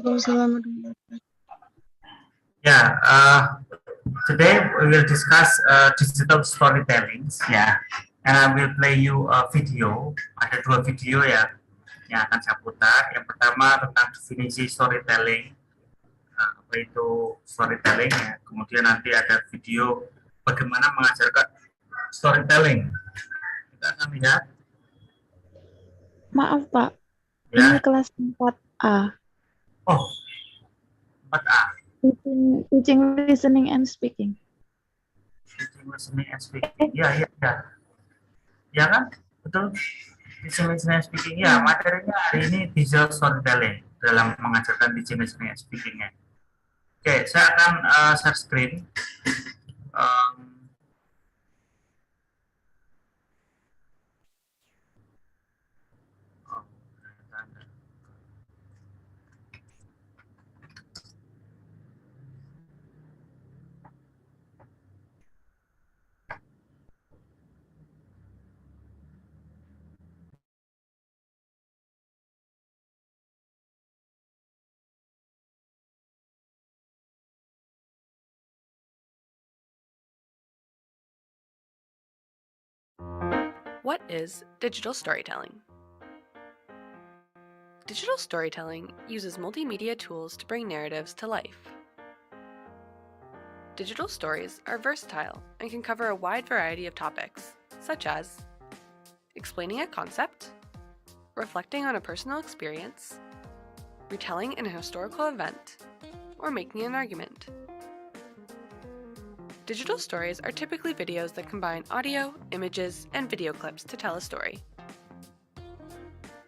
Waalaikumsalam warahmatullahi wabarakatuh. Yeah, today we will discuss digital storytelling. Yeah, and I will play you a video. Ada dua video ya yang akan saya putar. Yang pertama tentang definisi storytelling, apa itu storytelling ya. Kemudian nanti ada video bagaimana mengajarkan storytelling. Kita akan lihat. Maaf Pak, Ya. ini kelas 4A. Oh, 4A. Teaching listening and speaking. Teaching listening and speaking. Ya, ya, ya. Ya kan? Betul. Teaching listening and speaking. Ya, materinya hari ini digital storytelling dalam mengajarkan teaching listening and speaking-nya. Oke, saya akan share screen. What is digital storytelling? Digital storytelling uses multimedia tools to bring narratives to life. Digital stories are versatile and can cover a wide variety of topics, such as explaining a concept, reflecting on a personal experience, retelling an historical event, or making an argument. Digital stories are typically videos that combine audio, images, and video clips to tell a story.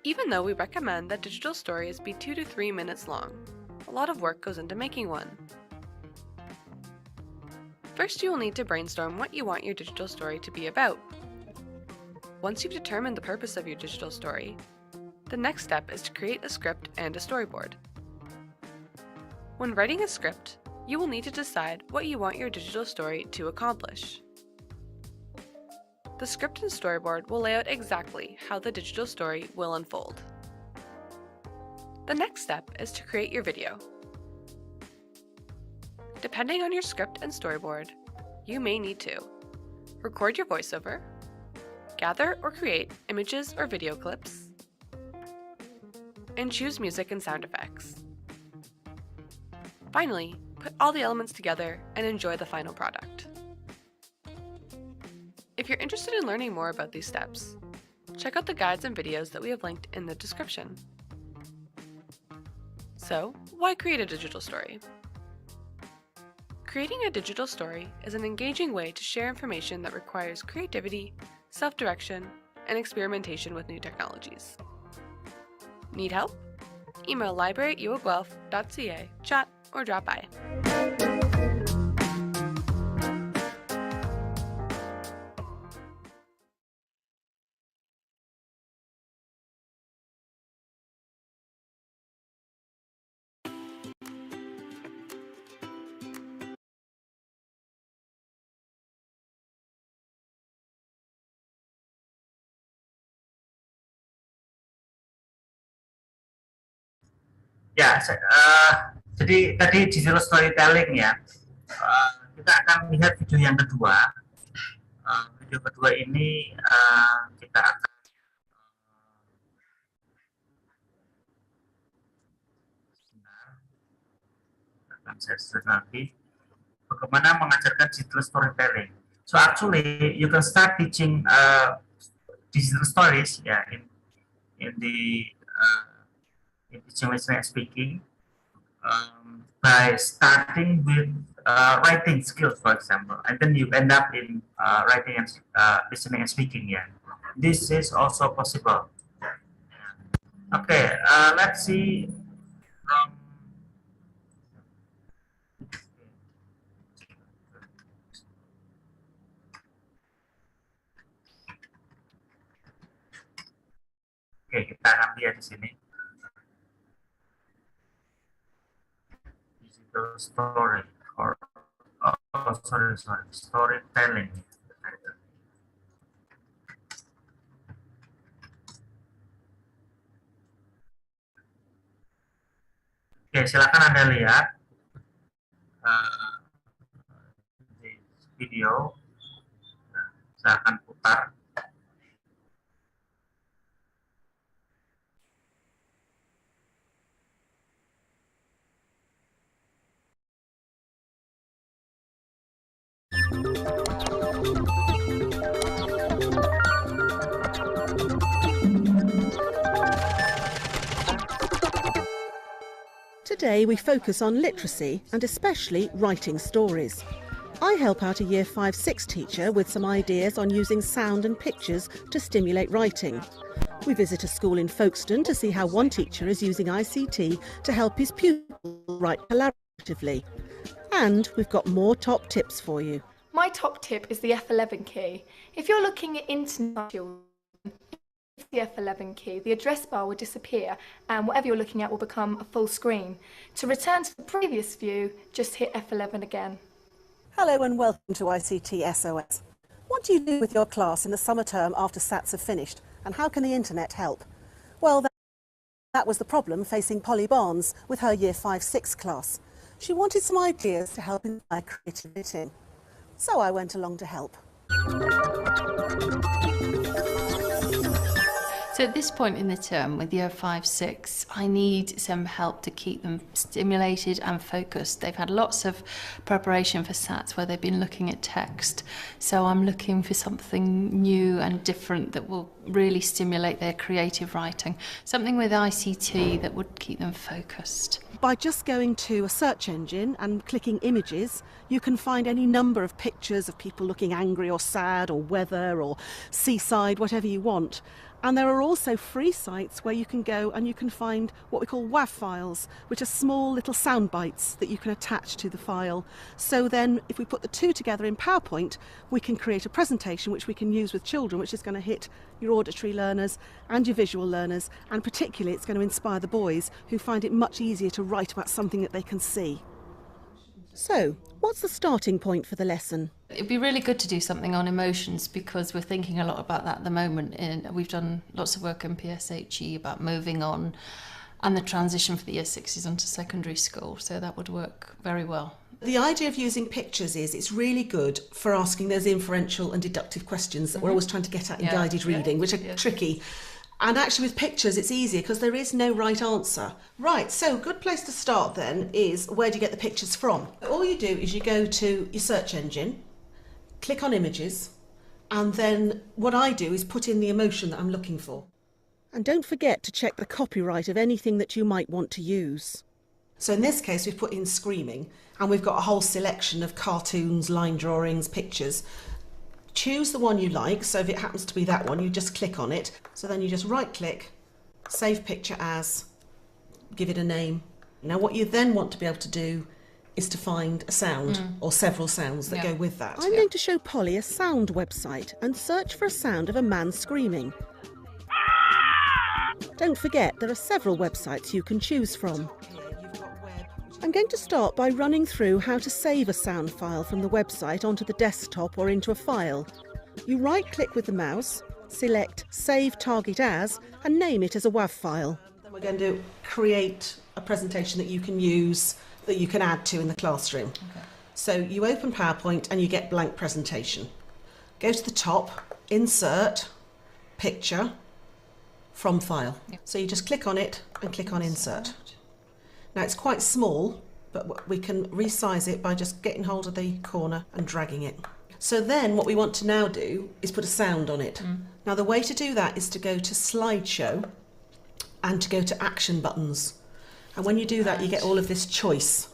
Even though we recommend that digital stories be 2 to 3 minutes long, a lot of work goes into making one. First, you will need to brainstorm what you want your digital story to be about. Once you've determined the purpose of your digital story, the next step is to create a script and a storyboard. When writing a script, you will need to decide what you want your digital story to accomplish. The script and storyboard will lay out exactly how the digital story will unfold. The next step is to create your video. Depending on your script and storyboard, you may need to record your voiceover, gather or create images or video clips, and choose music and sound effects. Finally, put all the elements together and enjoy the final product. If you're interested in learning more about these steps, check out the guides and videos that we have linked in the description. So, why create a digital story? Creating a digital story is an engaging way to share information that requires creativity, self-direction, and experimentation with new technologies. Need help? Email library@uoguelph.ca, chat, or drop by. Ya, jadi tadi digital storytelling ya. Kita akan lihat video yang kedua. Video kedua ini kita akan share lagi. Bagaimana mengajarkan digital storytelling. So actually, you can start teaching digital stories ya in teaching listening and speaking by starting with writing skills, for example, and then you end up in writing and listening and speaking. Yeah, this is also possible. Okay, let's see from. Oke, kita akan lihat di sini. Digital story or storytelling. Oke, Oke, silakan Anda lihat uh, video. Nah, saya akan putar. Today we focus on literacy and especially writing stories. I help out a Year 5-6 teacher with some ideas on using sound and pictures to stimulate writing. We visit a school in Folkestone to see how one teacher is using ICT to help his pupils write collaboratively. And we've got more top tips for you. My top tip is the F11 key. If you're looking at internet children, the F11 key, the address bar will disappear and whatever you're looking at will become a full screen. To return to the previous view, just hit F11 again. Hello and welcome to ICT SOS. What do you do with your class in the summer term after SATs have finished, and how can the internet help? Well, that was the problem facing Polly Barnes with her Year 5-6 class. She wanted some ideas to help inspire creativity. So I went along to help. So at this point in the term with Year 5-6, I need some help to keep them stimulated and focused. They've had lots of preparation for SATs where they've been looking at text. So I'm looking for something new and different that will really stimulate their creative writing. Something with ICT that would keep them focused. By just going to a search engine and clicking images, you can find any number of pictures of people looking angry or sad or weather or seaside, whatever you want. And there are also free sites where you can go and you can find what we call WAV files, which are small little sound bites that you can attach to the file. So then if we put the two together in PowerPoint, we can create a presentation which we can use with children, which is going to hit your auditory learners and your visual learners, and particularly it's going to inspire the boys who find it much easier to write about something that they can see. So, what's the starting point for the lesson? It'd be really good to do something on emotions because we're thinking a lot about that at the moment. We've done lots of work in PSHE about moving on and the transition for the Year 6s onto secondary school, so that would work very well. The idea of using pictures is it's really good for asking those inferential and deductive questions that we're always trying to get at in guided reading, which are tricky. And actually with pictures it's easier because there is no right answer. Right, so a good place to start then is where do you get the pictures from? All you do is you go to your search engine, click on images, and then what I do is put in the emotion that I'm looking for. And don't forget to check the copyright of anything that you might want to use. So in this case we've put in screaming, and we've got a whole selection of cartoons, line drawings, pictures. Choose the one you like, so if it happens to be that one, you just click on it. So then you just right click, save picture as, give it a name. Now what you then want to be able to do is to find a sound or several sounds that go with that. I'm going to show Polly a sound website and search for a sound of a man screaming. Don't forget there are several websites you can choose from. I'm going to start by running through how to save a sound file from the website onto the desktop or into a file. You right-click with the mouse, select Save Target As and name it as a WAV file. Then we're going to create a presentation that you can use, that you can add to in the classroom. Okay. So you open PowerPoint and you get blank presentation. Go to the top, Insert, Picture, From File. Yep. So you just click on it and click on Insert. Now it's quite small, but we can resize it by just getting hold of the corner and dragging it. So then what we want to now do is put a sound on it. Now the way to do that is to go to Slideshow and to go to Action Buttons. And when you do that, you get all of this choice.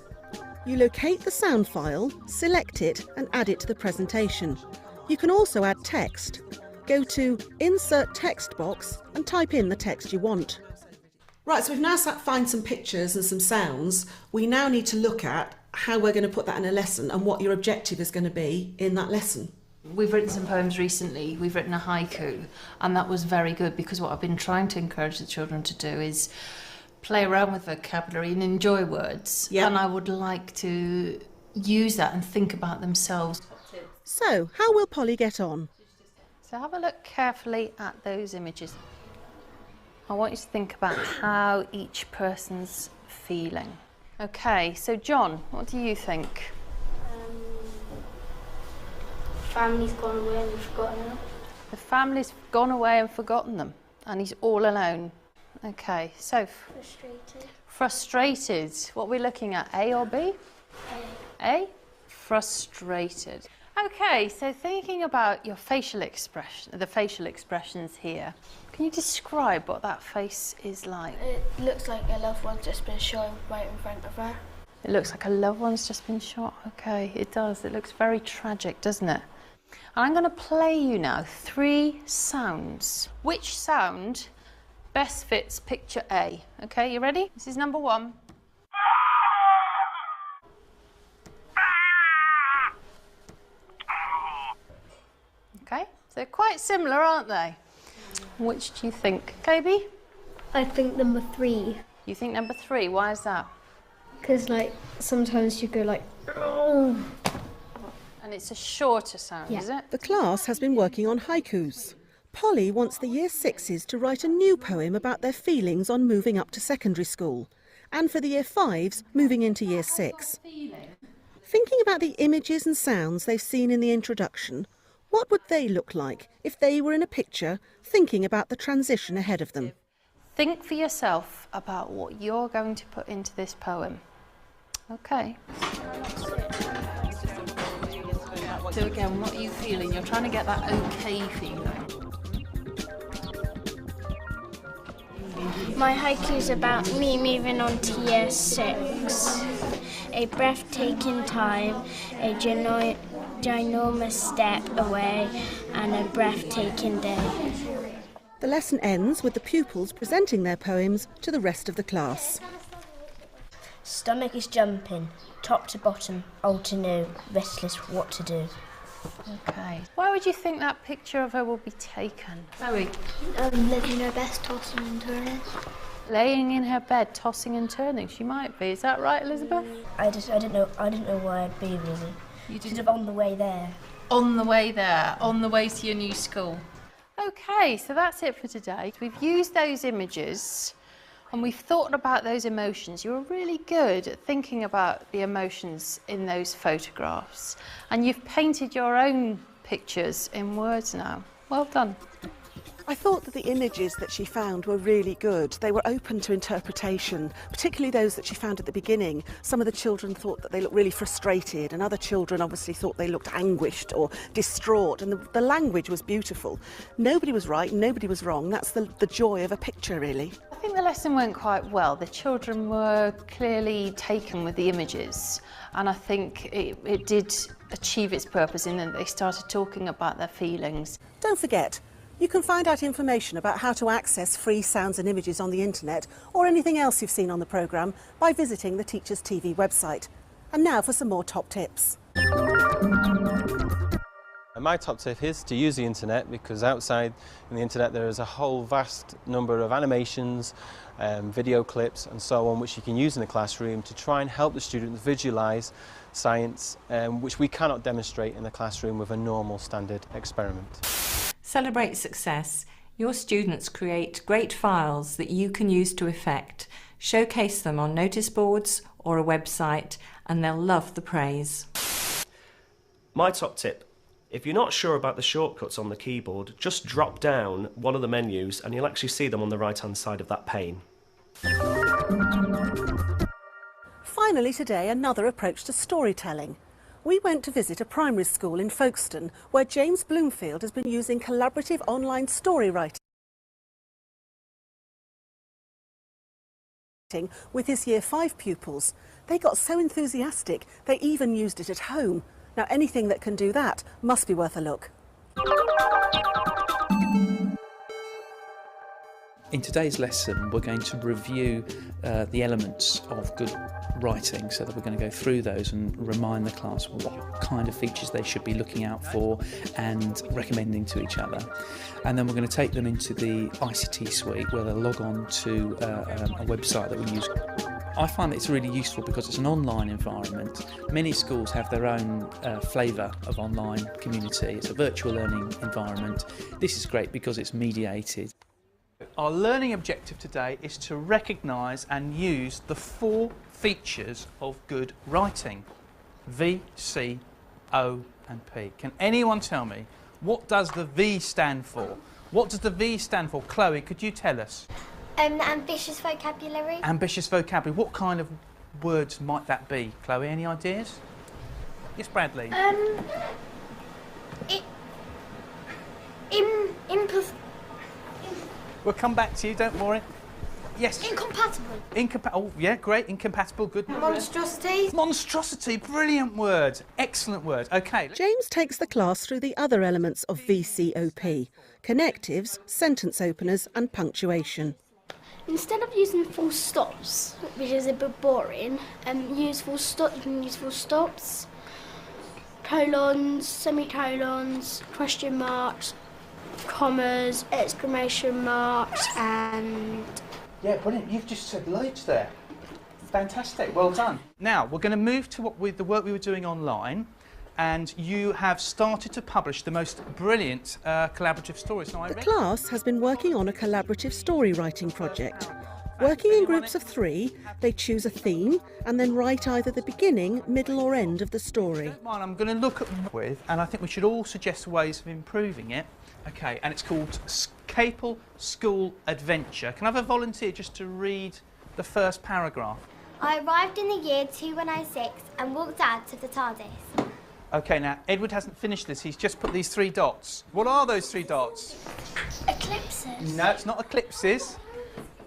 You locate the sound file, select it and add it to the presentation. You can also add text. Go to Insert Text Box and type in the text you want. Right, so we've now found some pictures and some sounds. We now need to look at how we're going to put that in a lesson and what your objective is going to be in that lesson. We've written some poems recently. We've written a haiku, and that was very good because what I've been trying to encourage the children to do is play around with vocabulary and enjoy words. Yep. And I would like to use that and think about themselves. So, how will Polly get on? So have a look carefully at those images. I want you to think about how each person's feeling. Okay, so John, what do you think? Family's gone away and we've forgotten them. The family's gone away and forgotten them, and he's all alone. Okay, so Frustrated. frustrated. What are we looking at, A or B? A? Frustrated. Okay, so thinking about your facial expression, the facial expressions here, can you describe what that face is like? It looks like a loved one's just been shot right in front of her. It looks like a loved one's just been shot. Okay, it does. It looks very tragic, doesn't it? And I'm going to play you now 3 sounds. Which sound best fits picture A? Okay, you ready? This is number 1. Okay, so they're quite similar, aren't they? Which do you think? Kobe? I think number 3, You think number 3, why is that? because like sometimes you go like, oh. And it's a shorter sound, Yeah. is it? The class has been working on haikus. Polly wants the Year 6s to write a new poem about their feelings on moving up to secondary school, and for the Year 5s moving into Year 6. Thinking about the images and sounds they've seen in the introduction, what would they look like if they were in a picture thinking about the transition ahead of them? Think for yourself about what you're going to put into this poem. Okay. So again, what are you feeling? You're trying to get that okay feeling. My haiku is about me moving on to year 6. A breathtaking time, a ginormous step away, and a breathtaking day. The lesson ends with the pupils presenting their poems to the rest of the class. Stomach is jumping, top to bottom, old to new, restless what to do. Okay. Where would you think that picture of her will be taken? Chloe? Living her best, tossing and turning. Laying in her bed, tossing and turning. She might be. Is that right, Elizabeth? I didn't know where I'd be really. You Sort of on the way there. On the way there, on the way to your new school. Okay, so that's it for today. We've used those images and we've thought about those emotions. You were really good at thinking about the emotions in those photographs, and you've painted your own pictures in words now. Well done. I thought that the images that she found were really good. They were open to interpretation, particularly those that she found at the beginning. Some of the children thought that they looked really frustrated, and other children obviously thought they looked anguished or distraught, and the language was beautiful. Nobody was right, nobody was wrong. That's the joy of a picture, really. I think the lesson went quite well. The children were clearly taken with the images, and I think it did achieve its purpose in that they started talking about their feelings. Don't forget, you can find out information about how to access free sounds and images on the internet or anything else you've seen on the programme by visiting the Teachers TV website. And now for some more top tips. My top tip is to use the internet, because outside in the internet there is a whole vast number of animations, video clips and so on which you can use in the classroom to try and help the students visualise science, which we cannot demonstrate in the classroom with a normal standard experiment. Celebrate success. Your students create great files that you can use to effect. Showcase them on notice boards or a website, and they'll love the praise. My top tip: if you're not sure about the shortcuts on the keyboard, just drop down one of the menus and you'll actually see them on the right-hand side of that pane. Finally today, another approach to storytelling. We went to visit a primary school in Folkestone where James Bloomfield has been using collaborative online story writing with his Year 5 pupils. They got so enthusiastic they even used it at home. Now anything that can do that must be worth a look. In today's lesson, we're going to review the elements of good writing, so that we're going to go through those and remind the class what kind of features they should be looking out for and recommending to each other. And then we're going to take them into the ICT suite where they'll log on to a website that we use. I find it's really useful because it's an online environment. Many schools have their own flavour of online community. It's a virtual learning environment. This is great because it's mediated. our learning objective today is to recognise and use the 4 features of good writing. V, C, O and P. Can anyone tell me, what does the V stand for? What does the V stand for? Chloe, could you tell us? Ambitious vocabulary. Ambitious vocabulary. What kind of words might that be? Chloe, any ideas? Yes, Bradley. We'll come back to you, don't worry. Yes. Incompatible. Oh, yeah, great. Incompatible, good. Monstrosity. Monstrosity, brilliant word. Excellent word. OK. James takes the class through the other elements of VCOP: connectives, sentence openers and punctuation. Instead of using full stops, which is a bit boring, you can use full stops, colons, semicolons, question marks, commas, exclamation marks, and... Yeah, brilliant. You've just said loads there. Fantastic. Well done. Now, we're going to move to the work we were doing online, and you have started to publish the most brilliant collaborative stories. Now, The class has been working on a collaborative story writing project. Working in groups of 3, they choose a theme and then write either the beginning, middle or end of the story. I'm going to look at and I think we should all suggest ways of improving it. OK, and it's called Capel School Adventure. Can I have a volunteer just to read the first paragraph? I arrived in the year 2106 and walked out of the TARDIS. OK, now, Edward hasn't finished this. He's just put these 3 dots. What are those 3 dots? Eclipses. No, it's not eclipses.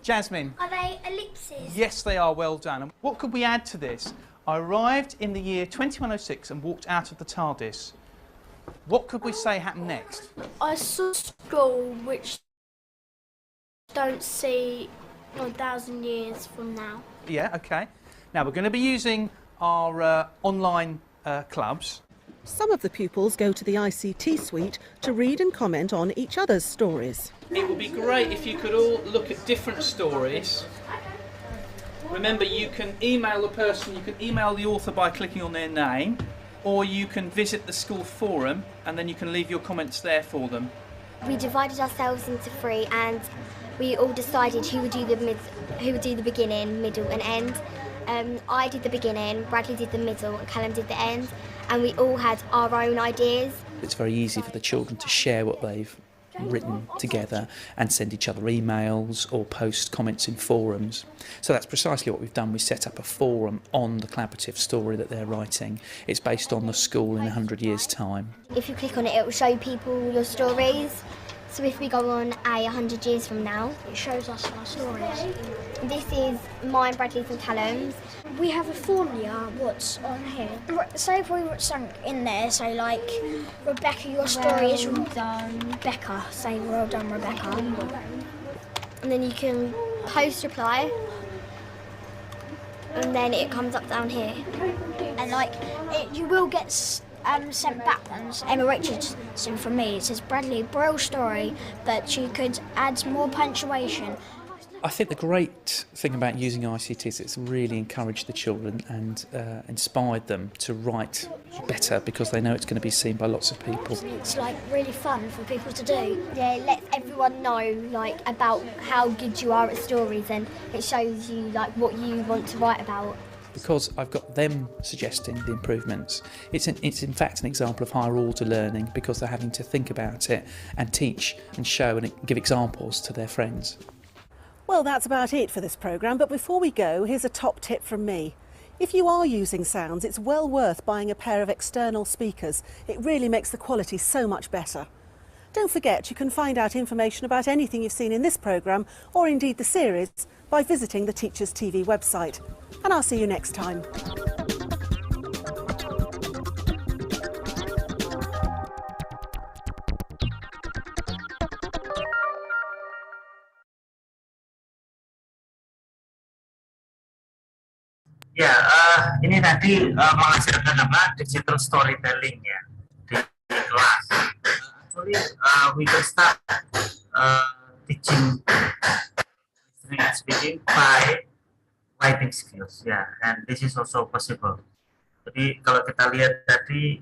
Jasmine. Are they ellipses? Yes, they are. Well done. And what could we add to this? I arrived in the year 2106 and walked out of the TARDIS. What could we say happened next? I saw a school which don't see 1,000 years from now. Yeah, OK. Now, we're going to be using our online clubs. Some of the pupils go to the ICT suite to read and comment on each other's stories. It would be great if you could all look at different stories. Remember, you can email the person, you can email the author by clicking on their name, or you can visit the school forum and then you can leave your comments there for them. We divided ourselves into 3 and we all decided who would do the beginning, middle and end. I did the beginning, Bradley did the middle and Callum did the end, and we all had our own ideas. It's very easy for the children to share what they've written together and send each other emails or post comments in forums. So that's precisely what we've done. We set up a forum on the collaborative story that they're writing. It's based on the school in 100 years' time. If you click on it, it will show people your stories. So if we go on 100 years from now, it shows us our stories. This is mine, Bradley's and Callum's. We have a formula, what's on here. Say if we were sunk in there, say like, Rebecca, your story is well done. Rebecca, say well done, Rebecca. And then you can post reply, and then it comes up down here. And like, you will get sent back ones. Emma Richardson from me, it says Bradley, brilliant story, but you could add more punctuation. I think the great thing about using ICT is it's really encouraged the children and inspired them to write better because they know it's going to be seen by lots of people. It's like really fun for people to do. Yeah, it lets everyone know like about how good you are at stories, and it shows you like what you want to write about. Because I've got them suggesting the improvements. It's in fact an example of higher order learning because they're having to think about it and teach and show and give examples to their friends. Well, that's about it for this programme, but before we go, here's a top tip from me. If you are using sounds, it's well worth buying a pair of external speakers. It really makes the quality so much better. Don't forget, you can find out information about anything you've seen in this programme, or indeed the series, by visiting the Teachers TV website. And I'll see you next time. Ya, ini tadi mengajarkan apa digital storytelling ya di kelas. Actually, we can start teaching listening and speaking by writing skills ya, and this is also possible. Jadi kalau kita lihat tadi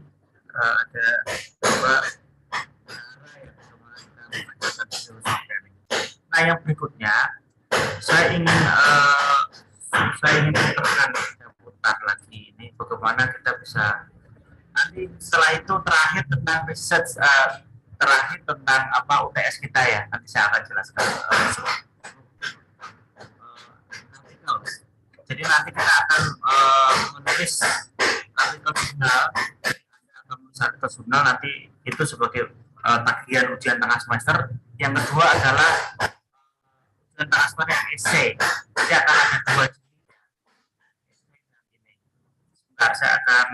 ada beberapa cara yang kita membacakan storytelling. Nah, yang berikutnya saya ingin putarkan, putar lagi ini bagaimana kita bisa nanti setelah itu terakhir tentang research, terakhir tentang apa UTS kita ya, nanti saya akan jelaskan. Jadi nanti kita akan menulis artikel jurnal, artikel jurnal nanti itu sebagai tagihan ujian tengah semester. Yang kedua adalah ujian tengah semester essay. Jadi akan ada 2 jenis. Sebentar, saya akan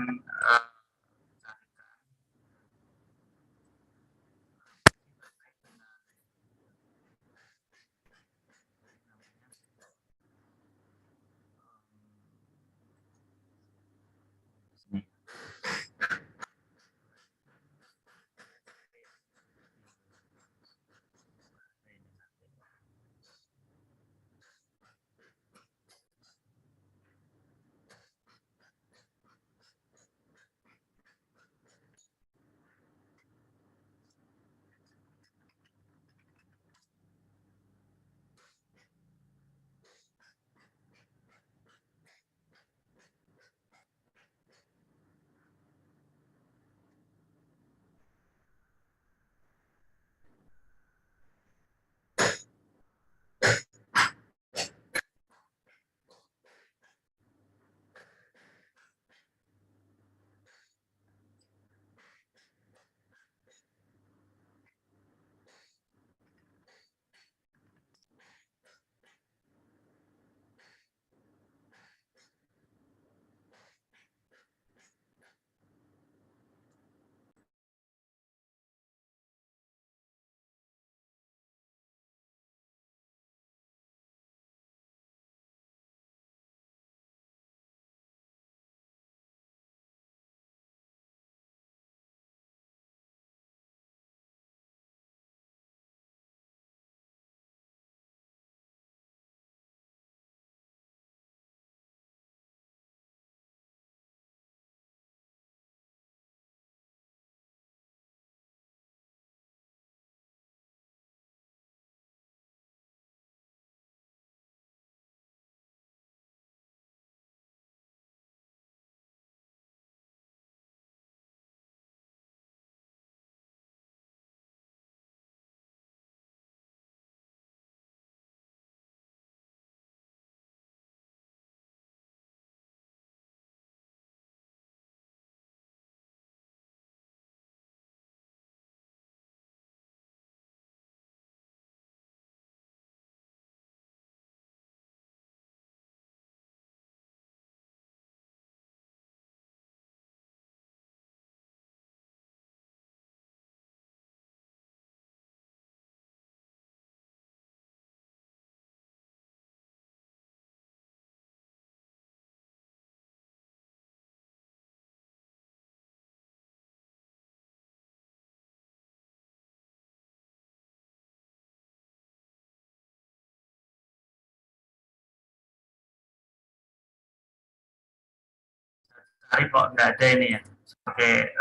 cari kok nggak ada ini ya, pakai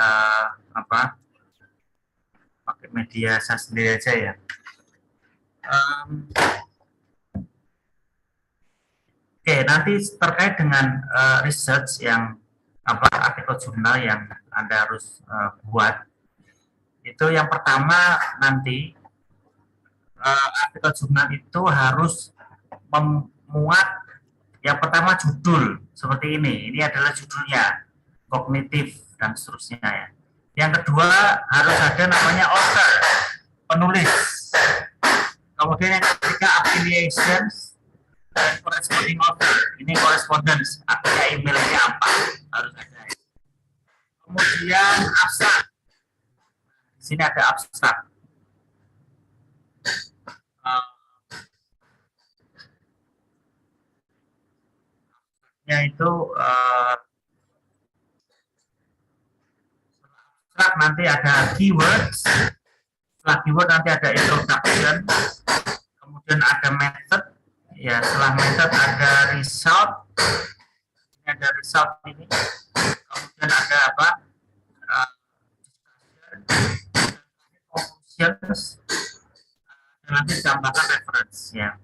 apa, pakai media saya sendiri aja ya. Oke, nanti terkait dengan research yang apa, artikel jurnal yang Anda harus buat, itu yang pertama nanti artikel jurnal itu harus memuat yang pertama judul seperti ini adalah judulnya, kognitif dan seterusnya ya. Yang kedua harus ada namanya author, penulis. Kemudian yang ketiga affiliations dan corresponding author. Ini correspondence, artinya emailnya apa harus ada. Kemudian abstrak. Di sini ada abstrak. Itu nanti ada keywords, setelah keyword nanti ada introduction, kemudian ada method, ya setelah method ada result, ini ada result ini, kemudian ada apa, conclusions, nanti ditambahkan reference ya.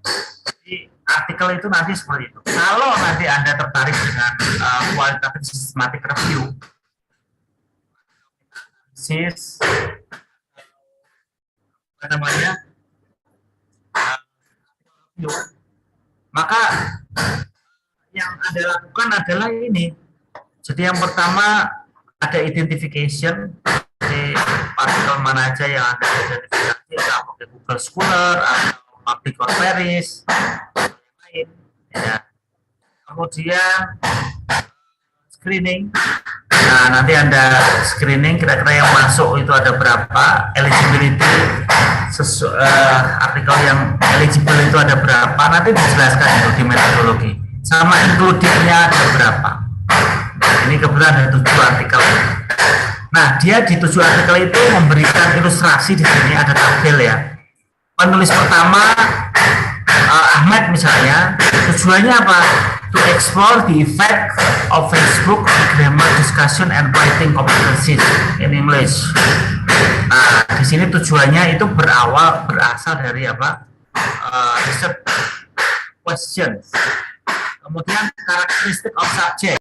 Jadi artikel itu nanti seperti itu. Kalau nanti Anda tertarik dengan kualitatif systematic review, apa namanya, maka yang Anda lakukan adalah ini. Jadi yang pertama ada identification, jadi artikel mana aja yang Anda identifikasi, apakah Google Scholar atau Public or Paris, lain. Ya. Kemudian screening. Nah, nanti Anda screening kira-kira yang masuk itu ada berapa, eligibility, artikel yang eligible itu ada berapa, nanti dijelaskan itu di metodologi. Sama included-nya ada berapa. Ini kebetulan ada 7 artikel. Nah, dia di 7 artikel itu memberikan ilustrasi di sini, ada tabel ya. Penulis pertama Ahmad misalnya, tujuannya apa? To explore the effect of Facebook on grammar discussion and writing competencies in English. Nah, di sini tujuannya itu berasal dari apa? Research questions. Kemudian characteristic of subject.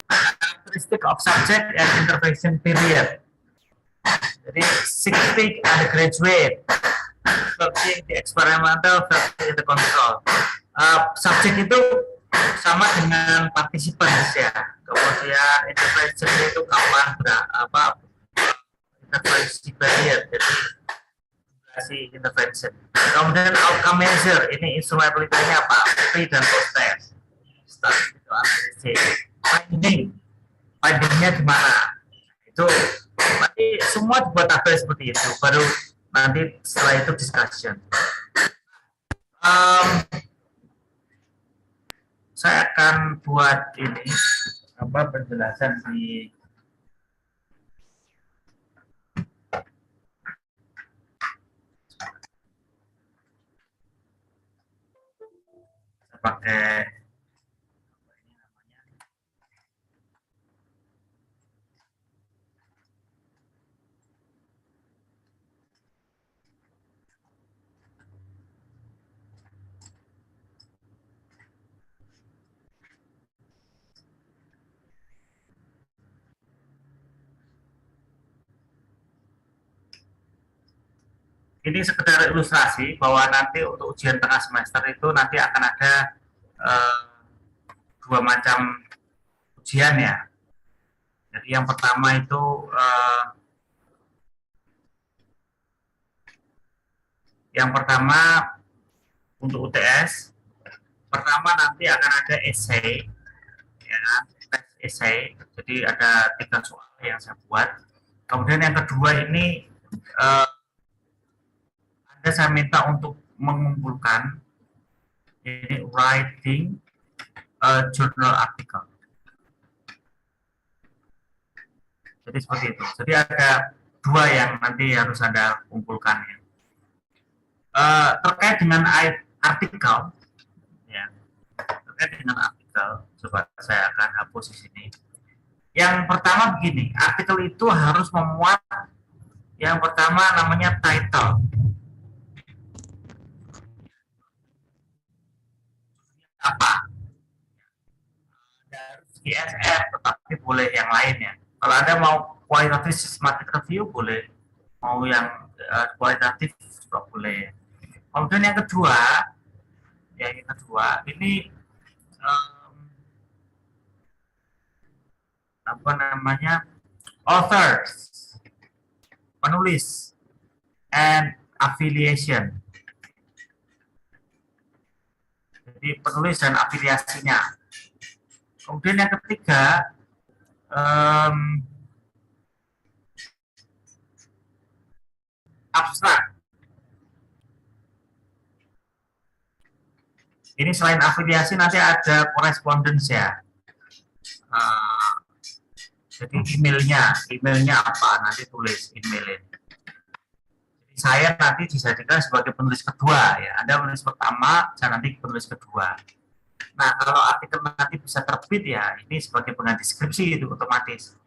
Characteristic of subject and intervention period. Jadi 60 undergraduate, 30 the experimental, 30 the control. Subjek itu sama dengan participants ya. Kemudian intervention itu kapan intervensi period, jadi durasi intervention. Kemudian outcome measure, ini instrumen penelitiannya apa? Pre dan post test. Findingnya gimana? Itu nanti semua dibuat tabel seperti itu, baru nanti setelah itu discussion. Saya akan buat ini penjelasan di pakai ini sekedar ilustrasi bahwa nanti untuk ujian tengah semester itu nanti akan ada 2 macam ujian ya. Jadi yang pertama itu untuk UTS, pertama nanti akan ada essay, ya, tes essay. Jadi ada 3 soal yang saya buat. Kemudian yang kedua ini saya minta untuk mengumpulkan ini writing journal article. Jadi seperti itu. Jadi ada 2 yang nanti harus Anda kumpulkan ya. Terkait dengan artikel, ya, terkait dengan artikel, coba saya akan hapus di sini. Yang pertama begini, artikel itu harus memuat yang pertama namanya title. Apa? Dari ISR, tetapi boleh yang lainnya. Kalau Anda mau kualitatif systematic review boleh, mau yang kualitatif juga boleh. Kemudian yang kedua ini apa namanya, authors, penulis, and affiliation. Jadi penulis dan afiliasinya. Kemudian yang ketiga abstrak. Ini selain afiliasi nanti ada correspondence ya. Jadi emailnya apa, nanti tulis emailnya. Jadi saya nanti dijadikan sebagai penulis kedua ya. Anda penulis pertama, saya nanti penulis kedua. Nah, kalau artikel nanti bisa terbit ya, ini sebagai pengganti deskripsi itu otomatis.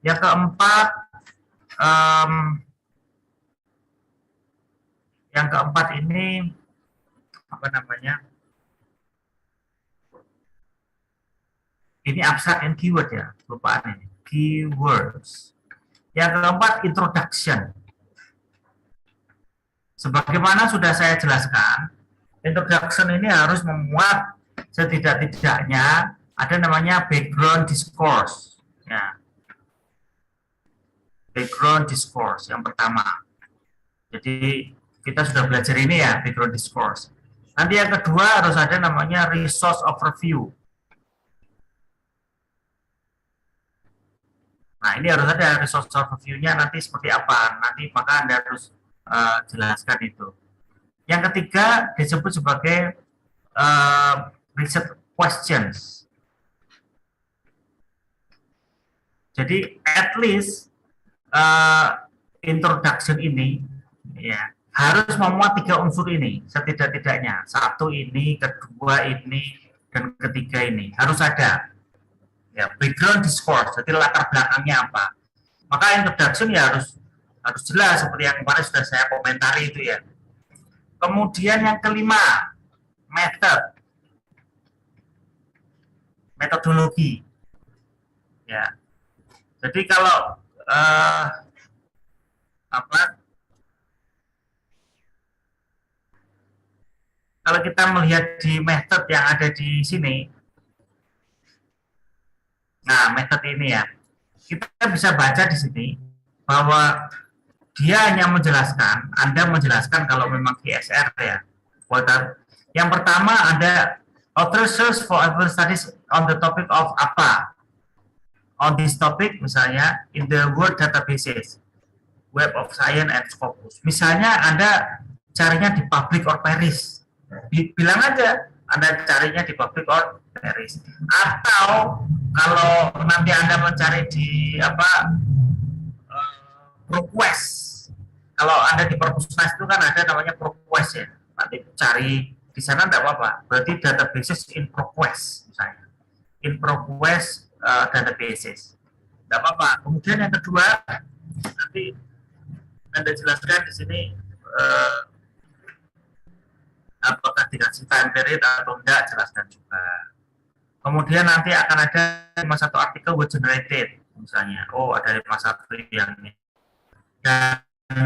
Yang keempat, Yang keempat ini apa namanya? Ini abstract and keyword ya, lupaan ini. Keywords. Yang keempat, introduction. Sebagaimana sudah saya jelaskan, introduction ini harus memuat setidak-tidaknya ada namanya background discourse. Ya. Background discourse yang pertama. Jadi kita sudah belajar ini ya, background discourse. Nanti yang kedua harus ada namanya resource overview. Nah, ini harus ada resource overview-nya nanti seperti apa. Nanti maka Anda harus jelaskan itu. Yang ketiga disebut sebagai research questions. Jadi at least introduction ini ya harus memuat 3 unsur ini setidak-tidaknya. 1 ini, kedua ini, dan ketiga ini harus ada. Ya, background discourse, jadi latar belakangnya apa. Maka introduction ya harus jelas seperti yang kemarin sudah saya komentari itu ya. Kemudian yang kelima, metodologi. Ya. Jadi kalau kalau kita melihat di method yang ada di sini, nah method ini ya, kita bisa baca di sini bahwa dia hanya menjelaskan, Anda menjelaskan kalau memang CSR ya. Yang pertama ada author search for advanced studies on the topic of apa. On this topic misalnya in the Word databases, Web of Science and Scopus. Misalnya Anda carinya di public or Paris. Bilang aja Anda carinya di public or Paris. Atau kalau nanti Anda mencari di ProQuest. Kalau Anda di Perpusnas itu kan ada namanya ProQuest ya. Nanti cari di sana tidak apa-apa. Berarti databases in ProQuest misalnya. In ProQuest databases. Tidak apa-apa. Kemudian yang kedua nanti Anda jelaskan di sini apakah dikasih time period atau tidak, jelaskan juga. Kemudian nanti akan ada 51 artikel word generated misalnya. Oh, ada 51 yang ini. Dan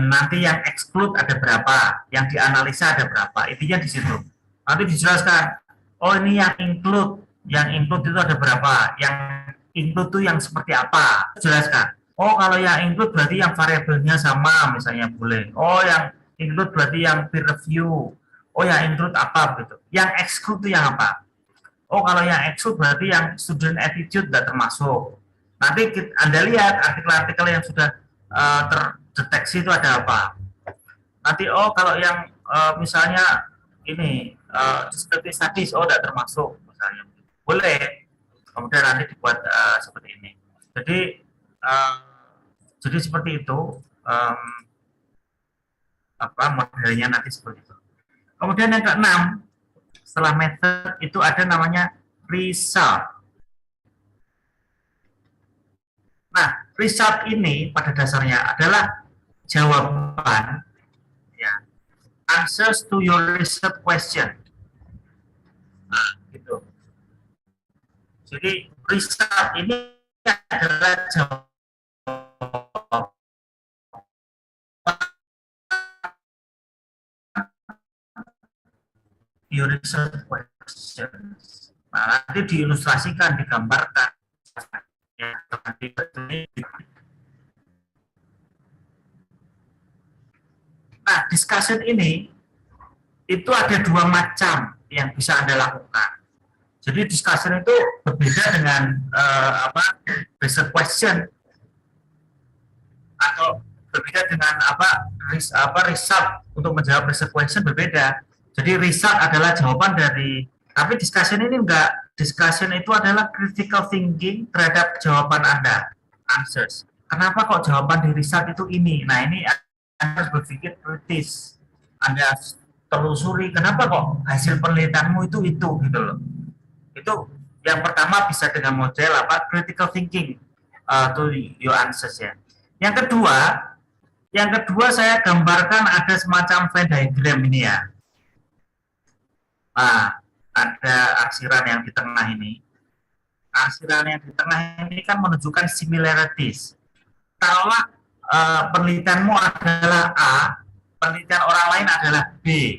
nanti yang exclude ada berapa, yang dianalisa ada berapa, intinya di situ. Nanti dijelaskan, oh ini yang include itu ada berapa, yang include itu yang seperti apa, jelaskan. Oh kalau yang include berarti yang variabelnya sama, misalnya boleh. Oh yang include berarti yang peer review. Oh yang include apa gitu. Yang exclude itu yang apa? Oh kalau yang exclude berarti yang student attitude tidak termasuk. Nanti Anda lihat artikel-artikel yang sudah terdeteksi itu ada apa. Nanti oh kalau yang misalnya ini descriptive studies oh tidak termasuk misalnya. Boleh. Kemudian nanti dibuat seperti ini. Jadi seperti itu modelnya nanti seperti itu. Kemudian yang keenam, setelah method itu ada namanya result. Nah, result ini pada dasarnya adalah jawaban, ya, answers to your research question. Nah, gitu. Jadi result ini adalah jawaban your research questions. Nah, nanti diilustrasikan, digambarkan. Nah, discussion ini itu ada 2 macam yang bisa Anda lakukan. Jadi discussion itu berbeda dengan research question atau berbeda dengan result untuk menjawab research question berbeda. Jadi result adalah jawaban dari, tapi discussion ini enggak. Discussion itu adalah critical thinking terhadap jawaban Anda, answers. Kenapa kok jawaban di result itu ini? Nah ini Anda harus berpikir kritis. Anda telusuri, kenapa kok hasil penelitianmu itu gitu loh. Itu yang pertama bisa dengan model critical thinking to your answers ya. Yang kedua, Yang kedua saya gambarkan ada semacam Venn diagram ini ya. Nah, ada arsiran yang di tengah ini. Arsiran yang di tengah ini kan menunjukkan similarities. Taruhlah penelitianmu adalah A, penelitian orang lain adalah B.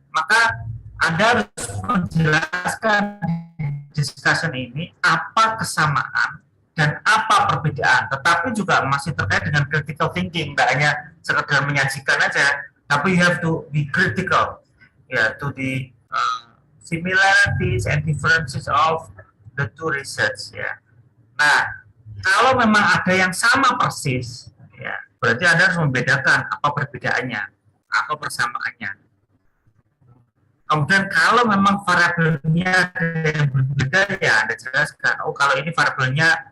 Maka Anda harus menjelaskan di discussion ini apa kesamaan dan apa perbedaan, tetapi juga masih terkait dengan critical thinking, tidak hanya sekedar menyajikan aja, tapi you have to be critical, ya, to the similarities and differences of the two research, ya. Nah, kalau memang ada yang sama persis, ya, berarti Anda harus membedakan apa perbedaannya, apa persamaannya. Kemudian kalau memang variabelnya ada yang berbeda, ya Anda jelaskan, oh kalau ini variabelnya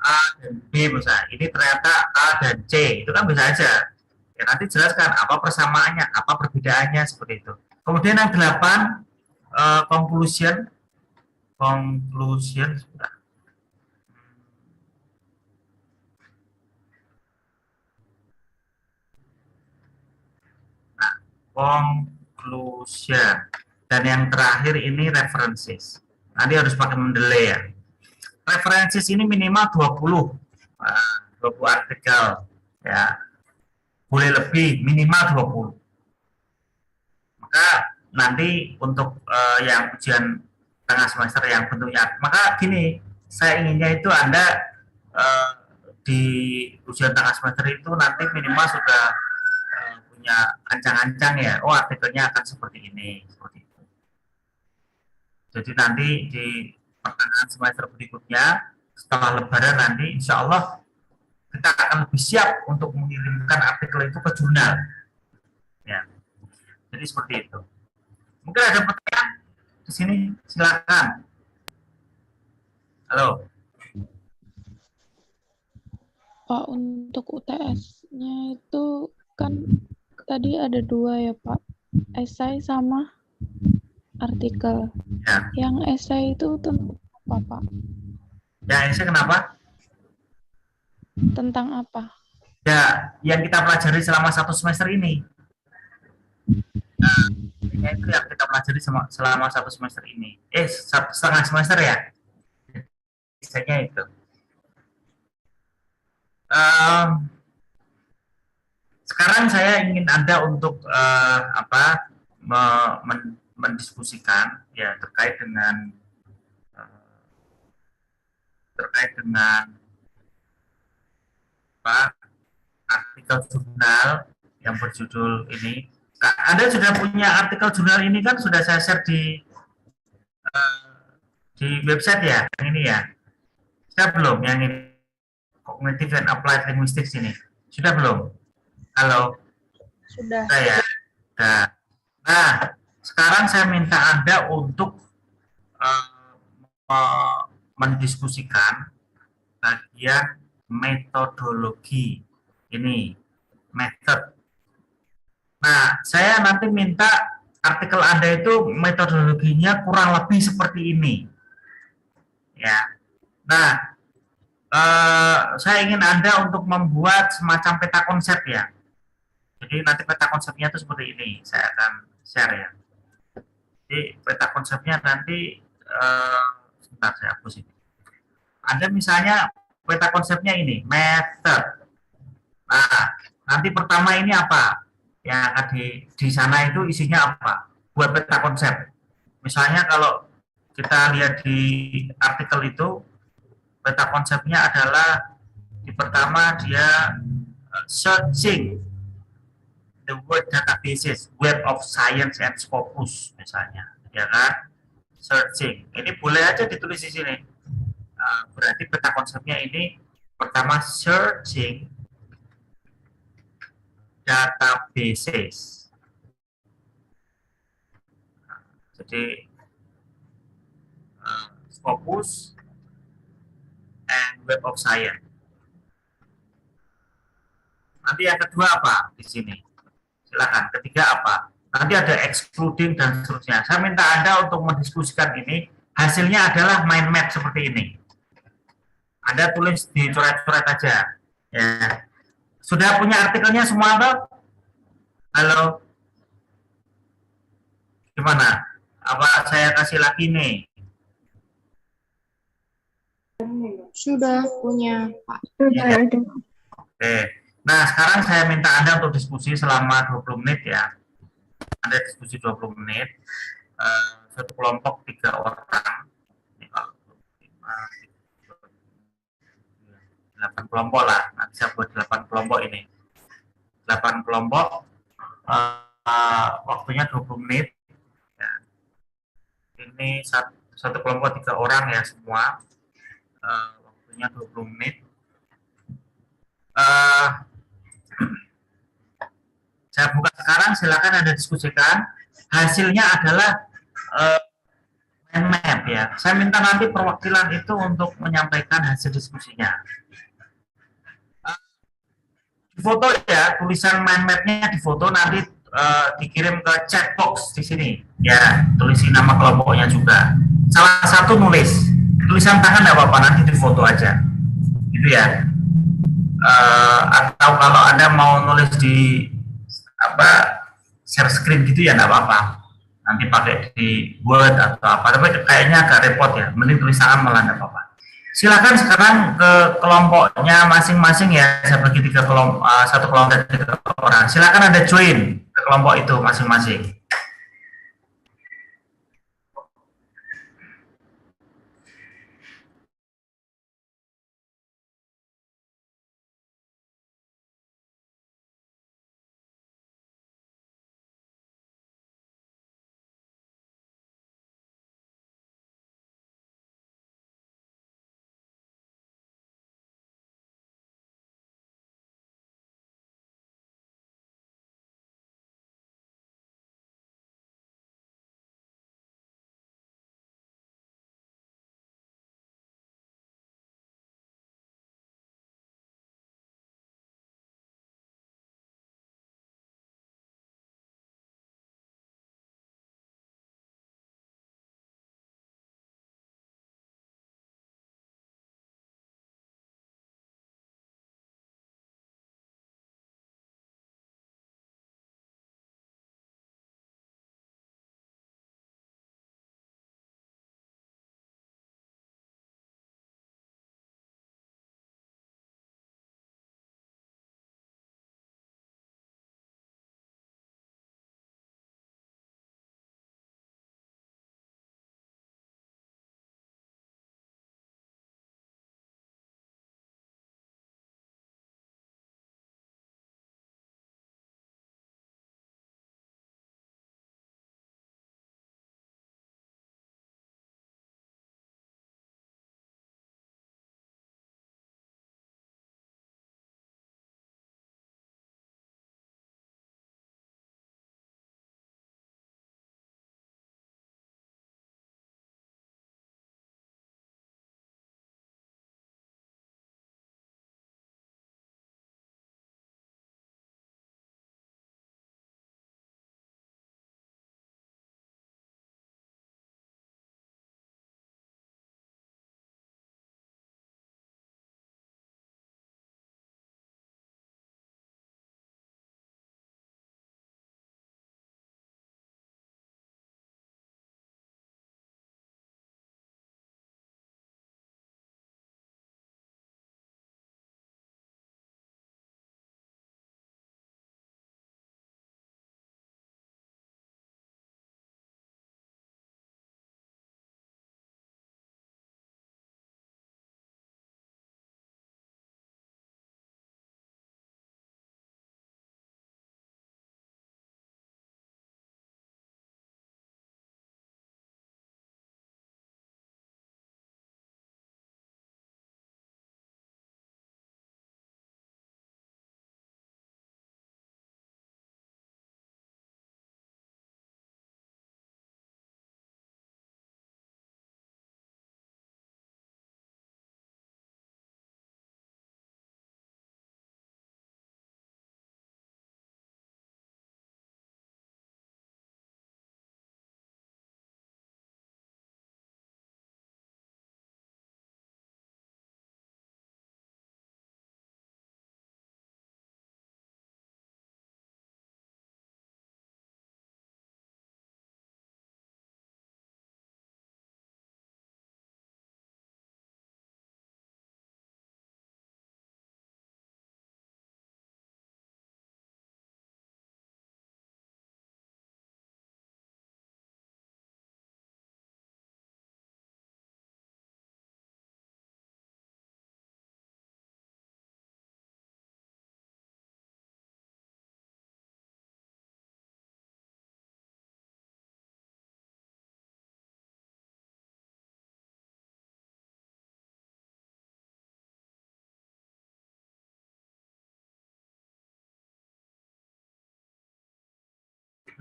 A dan B misalnya, ini ternyata A dan C, itu kan bisa aja. Ya, nanti jelaskan apa persamaannya, apa perbedaannya, seperti itu. Kemudian yang 8, conclusion. Nah, conclusion. Dan yang terakhir ini references. Nanti harus pakai mendelay ya. References ini minimal 20 artikel, ya. Boleh lebih, minimal 20. Maka nanti untuk yang ujian tengah semester yang bentuknya, maka gini, saya inginnya itu Anda di ujian tengah semester itu nanti minimal sudah punya ancang-ancang ya, oh artikelnya akan seperti ini, seperti itu. Jadi nanti di pertengahan semester berikutnya, setelah lebaran nanti insya Allah kita akan lebih siap untuk mengirimkan artikel itu ke jurnal, ya. Jadi seperti itu. Mungkin ada pertanyaan di sini, silakan. Halo. Pak, untuk UTS-nya itu kan tadi ada 2 ya Pak, esai sama artikel. Ya. Yang esai itu tentang apa Pak? Ya, esai kenapa? Tentang apa? Ya, yang kita pelajari selama 1 semester ini. Nah, ini itu yang kita pelajari selama 1 semester ini. Setengah semester ya. Esainya itu. Sekarang saya ingin Anda untuk mendiskusikan ya terkait dengan artikel jurnal yang berjudul ini. Anda sudah punya artikel jurnal ini kan, sudah saya share di website ya, yang ini ya. Sudah belum yang ini? Cognitive and Applied Linguistics ini. Sudah belum? Halo? Sudah. Sudah ya? Sudah. Nah, sekarang saya minta Anda untuk mendiskusikan bagian metodologi ini, method. Nah, saya nanti minta artikel Anda itu metodologinya kurang lebih seperti ini. Ya. Nah, saya ingin Anda untuk membuat semacam peta konsep ya. Jadi nanti peta konsepnya itu seperti ini, saya akan share ya. Jadi peta konsepnya nanti, sebentar saya hapus ini. Ada misalnya peta konsepnya ini, method. Nah, nanti pertama ini apa? Yang di sana itu isinya apa? Buat peta konsep. Misalnya kalau kita lihat di artikel itu, peta konsepnya adalah di pertama dia searching the word databases, Web of Science and Scopus misalnya, ya kan? Searching. Ini boleh aja ditulis di sini. Berarti peta konsepnya ini pertama searching databases. Jadi Scopus and Web of Science. Nanti yang kedua apa di sini? Silakan. Ketiga apa? Nanti ada excluding dan seterusnya. Saya minta Anda untuk mendiskusikan ini. Hasilnya adalah mind map seperti ini. Anda tulis di coret-coret aja. Ya. Sudah punya artikelnya semua toh? Halo? Gimana? Apa saya kasih lagi nih? Sudah punya, Pak. Sudah ada. Oke. Nah, sekarang saya minta Anda untuk diskusi selama 20 menit ya. Anda diskusi 20 menit. Satu kelompok 3 orang. 8 kelompok lah. Nanti saya buat 8 kelompok ini. 8 kelompok. Waktunya 20 menit. Ya. Ini satu kelompok 3 orang ya semua. Waktunya 20 menit. Saya buka sekarang, silakan Anda diskusikan. Hasilnya adalah mind map ya. Saya minta nanti perwakilan itu untuk menyampaikan hasil diskusinya. Di foto ya, tulisan mind map-nya di foto nanti dikirim ke chat box di sini. Ya, tulisin nama kelompoknya juga. Salah satu nulis, tulisan tangan nggak apa-apa, nanti di foto aja. Gitu ya. Atau kalau Anda mau nulis di share screen gitu ya nggak apa-apa, nanti pakai di Word atau apa, tapi kayaknya agak repot ya, mending tulis tangan malah nggak apa-apa. Silakan sekarang ke kelompoknya masing-masing ya, saya bagi satu kelompok 3 orang, silakan Anda join ke kelompok itu masing-masing.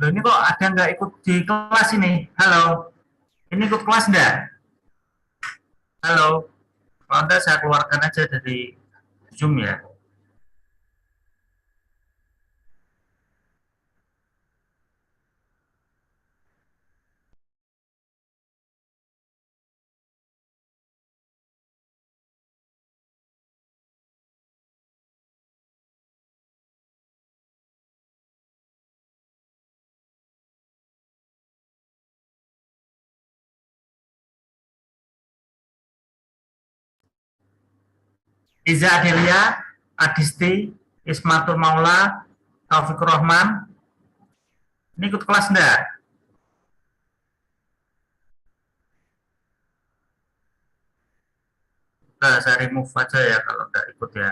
Loh, ini kok ada nggak ikut di kelas ini? Halo, ini ikut kelas nggak? Halo, kalau enggak saya keluarkan aja dari Zoom ya. Iza Adelia, Adisti, Ismatul Maula, Taufikur Rahman, ini ikut kelas enggak? Udah, saya remove aja ya kalau enggak ikut ya.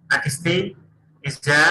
Adisti, Iza,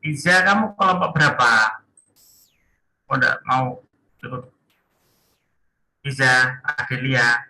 Iza, kamu kelompok berapa? Mau ikut? Iza, Adelia.